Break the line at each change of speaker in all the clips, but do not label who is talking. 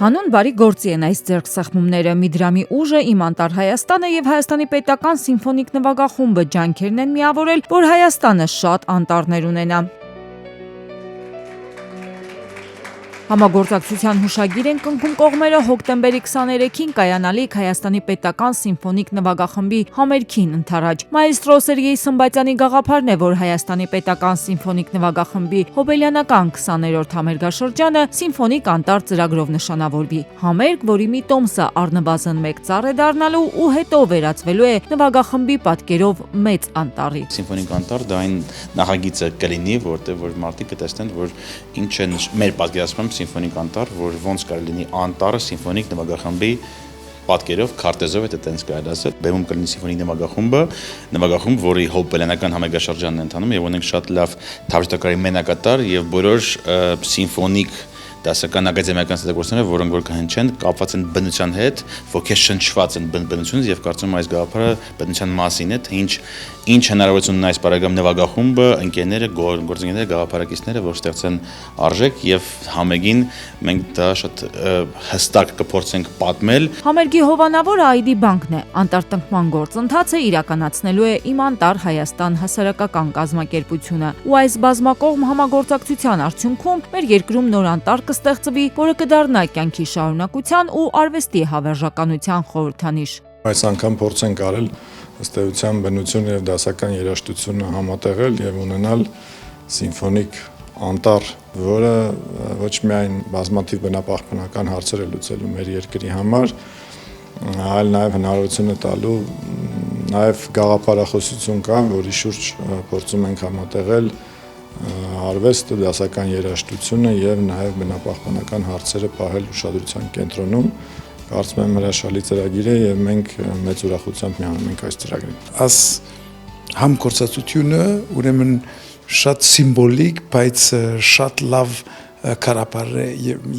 Հանուն բարի գործի են այս ձեռքսեղմումները։ Միդրամի ուժը, Իմ անտառ Հայաստանը եւ Հայաստանի պետական սիմֆոնիկ նվագախումբը ջանքերն են միավորել, որ Հայաստանը շատ անտառներ ունենա։ Համագործակցության հուշագիր են կնքում կողմերը հոկտեմբերի 23-ին կայանալիք Հայաստանի պետական սիմֆոնիկ նվագախմբի համերգին ընթരാճ։ Մայստրո Սերգեյ Սմբատյանի գաղափարն է, որ Հայաստանի պետական սիմֆոնիկ նվագախմբի հոբելյանական 20-րդ համերգաշրջանը սիմֆոնիկ անտառ ծրագրով նշանավորվի։ Համերգ, որի մի տոմսը առնվազն 1 ծառ է դառնալու ու հետո վերածվելու է նվագախմբի պատկերով մեծ անտառի։
Սիմֆոնիկ անտառ դա այն նախագիծը կլինի, որտեղ որ մարդիկ կտեսնեն, որ ինչ է մեր պատկերացմամբ սիմֆոնիկ անտառ, որ ոնց կարելի լինի անտառը սիմֆոնիկ նվագախմբի պատկերով, քարտեզով է տենց կարելի ասել։ Բեմում կլինի սիմֆոնիկ նվագախումբ, որի հոբելյանական համերգաշրջանն է ընթանում եւ ունենք շատ լավ թավջութակարի մենակատար եւ բոլոր սիմֆոնիկ դասական ակադեմիական ստեղծագործները, որոնք որ կհնչեն, կապված են բնության հետ, ոգեշնչված են բնությունից եւ կարծում եմ այս գաղափարը բնության մասին է, թե ինչ հնարավորություն ունի այս բարեկամ նվագախումբը, ընկերները, գործընկերները, գաղափարակիցները, որ ստեղծեն արժեք եւ համերգին մենք դա շատ հստակ կփորձենք պատմել։
Համերգի հովանավորը ID բանկն է։ Անտառտնկման գործընթացը իրականացնելու է Իմ անտառ Հայաստան հասարակական կազմակերպությունը։ Ու այս բազմակողմ համագործակցության արդյունքում մեր երկրում նոր անտառ կստեղծվի, որը կդառնա կյանքի շարունակության ու արվեստի հավերժականության խորհրդանիշ։
Այս անգամ փորձ ենք արել ըստ էության բնություն եւ դասական երաժշտությունը համատեղել եւ ունենալ սիմֆոնիկ անտառ, որը ոչ միայն բազմաթիվ բնապահպանական հարցեր է լուծելու մեր երկրի համար, այլ նաեւ հնարավորություն է տալու նաեւ գաղափարախոսություն կա, որի շուրջ փորձում ենք համատեղել արվեստը, դասական երաժշտությունը եւ նաեւ բնապահպանական հարցերը պահել ուշադրության կենտրոնում։ Կարծում եմ հրաշալի ծրագիր է եւ մենք մեծ ուրախությամբ միանում ենք այս ծրագրին։
Այս համագործակցությունը ուրեմն շատ սիմվոլիկ, բայց շատ լավ կարապար է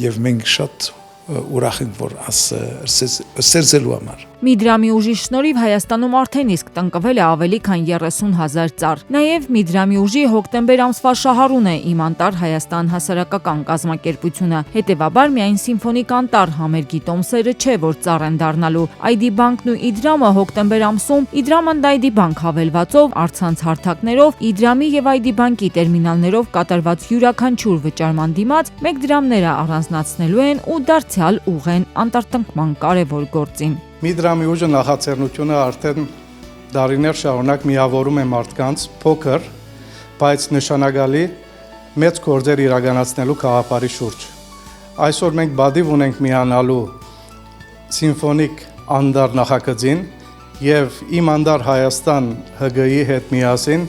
եւ մենք շատ ուրախ ենք, որ ստեղծելու համար։
Միդրամի ուժի շնորհիվ Հայաստանում արդեն իսկ տնկվել է ավելի քան 30,000 ծառ։ Նաև Միդրամի ուժի հոկտեմբեր ամսվա շահառուն է Իմ անտառ Հայաստան հասարակական կազմակերպությունը։ Հետևաբար միայն սիմֆոնիկ անտառ համերգի տոմսերը չէ, որ ծառ են դառնալու։ ID բանկն ու Իդրամը հոկտեմբեր ամսում Իդրամ and ID բանկ հավելվածով առցանց հարթակներով Իդրամի եւ ID բանկի տերմինալներով կատարված յուրաքանչյուր վճարման դիմաց 1 դրամները առանձնացնելու են ու դարձյալ ուղղեն անտառտնկման կարևոր գործին։
Միդրամի ուժը նախաձեռնությունը արդեն դարիներ շարունակ միավորում է մարդկանց փոքր, բայց նշանակալի մեծ գործեր իրականացնելու գաղափարի շուրջ։ Այսօր մենք բադիվ ունենք միանալու սիմֆոնիկ անտառ նախագծին եւ Իմ անտառ Հայաստան ՀԳ-ի հետ միասին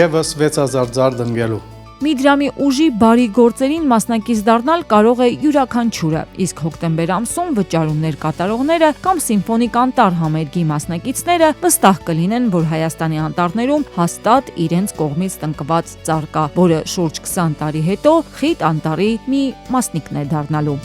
եւս 6000 ծառ դնգելու։
Միդրամի ուժի բարի գործերին մասնակից դառնալ կարող է յուրաքանչյուրը, իսկ հոկտեմբեր ամսում վճարումներ կատարողները կամ սիմֆոնիկ անտառ համերգի մասնակիցները վստահ կլինեն, որ Հայաստանի անտառներում հաստատ իրենց կողմից տնկված ծառ կա, որը շուրջ 20 տարի հետո խիտ անտառի մի մասնիկն է դառնալու։